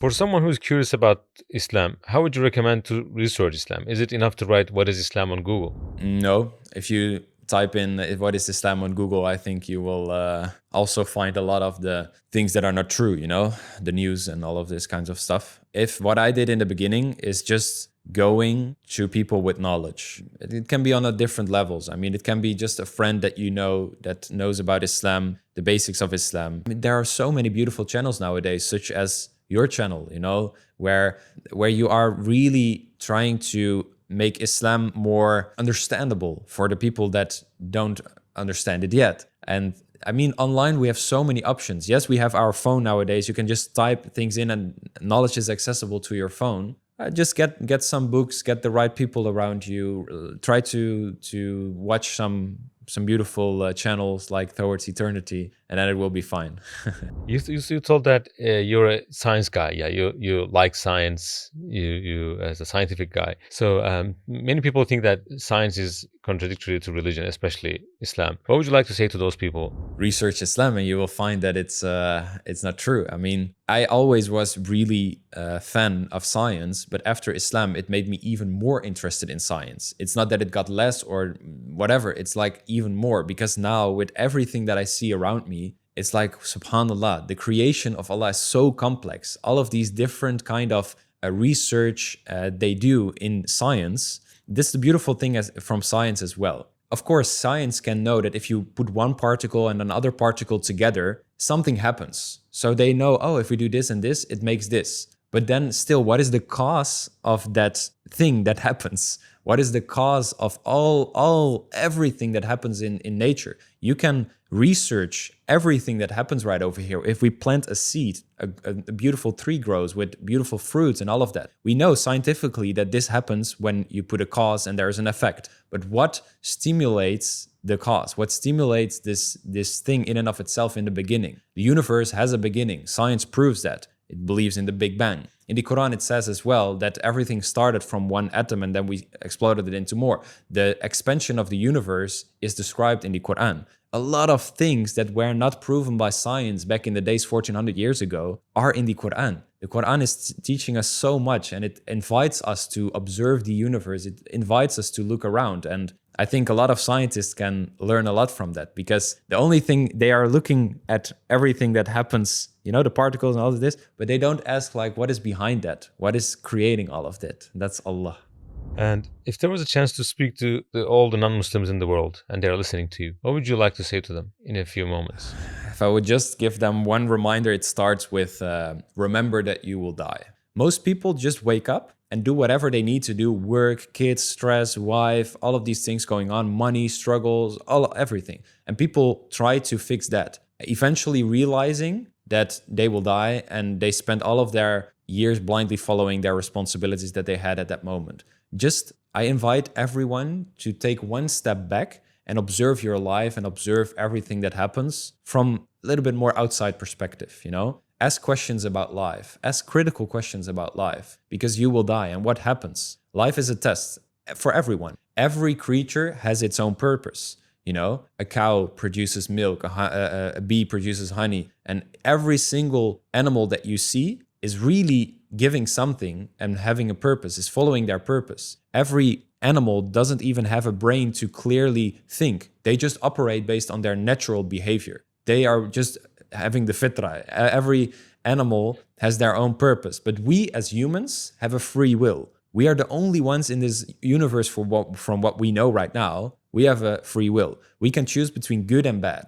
For someone who's curious about Islam, how would you recommend to research Islam? Is it enough to write "What is Islam" on Google? No, if you type in what is Islam on Google, I think you will also find a lot of the things that are not true, the news and all of this kinds of stuff. If what I did in the beginning is just going to people with knowledge, it can be on a different levels. I mean, it can be just a friend that you know that knows about Islam, the basics of Islam. I mean, there are so many beautiful channels nowadays, such as your channel, where you are really trying to make Islam more understandable for the people that don't understand it yet. And I mean, online we have so many options. Yes, we have our phone nowadays. You can just type things in and knowledge is accessible to your phone. Just get some books, get the right people around you. Try to watch some beautiful channels like Towards Eternity, and then it will be fine. You told that you're a science guy. Yeah, you like science. You as a scientific guy. So many people think that science is contradictory to religion, especially Islam. What would you like to say to those people? Research Islam and you will find that it's not true. I mean, I always was really a fan of science, but after Islam, it made me even more interested in science. It's not that it got less or whatever. It's like even more, because now with everything that I see around me, it's like, subhanallah, the creation of Allah is so complex. All of these different kind of research they do in science. This is the beautiful thing from science as well. Of course, science can know that if you put one particle and another particle together, something happens. So they know, oh, if we do this and this, it makes this. But then still, what is the cause of that thing that happens? What is the cause of everything that happens in nature? You can research everything that happens right over here. If we plant a seed, a beautiful tree grows with beautiful fruits and all of that. We know scientifically that this happens when you put a cause and there's an effect. But what stimulates the cause? What stimulates this thing in and of itself in the beginning? The universe has a beginning. Science proves that. It believes in the Big Bang. In the Quran, it says as well that everything started from one atom and then we exploded it into more. The expansion of the universe is described in the Quran. A lot of things that were not proven by science back in the days 1400 years ago are in the Quran. The Quran is teaching us so much, and it invites us to observe the universe. It invites us to look around. And I think a lot of scientists can learn a lot from that, because the only thing they are looking at everything that happens, the particles and all of this, but they don't ask like, what is behind that? What is creating all of that? That's Allah. And if there was a chance to speak to all the non-Muslims in the world and they're listening to you, what would you like to say to them in a few moments? If I would just give them one reminder, it starts with remember that you will die. Most people just wake up and do whatever they need to do: work, kids, stress, wife, all of these things going on, money, struggles, everything. And people try to fix that, eventually realizing that they will die, and they spend all of their years blindly following their responsibilities that they had at that moment. I invite everyone to take one step back and observe your life and observe everything that happens from a little bit more outside perspective, Ask questions about life. Ask critical questions about life, because you will die. And what happens? Life is a test for everyone. Every creature has its own purpose. A cow produces milk, a bee produces honey, and every single animal that you see is really giving something and having a purpose, is following their purpose. Every animal doesn't even have a brain to clearly think. They just operate based on their natural behavior. They are just having the fitra. Every animal has their own purpose, but we as humans have a free will. We are the only ones in this universe from what we know right now. We have a free will. We can choose between good and bad.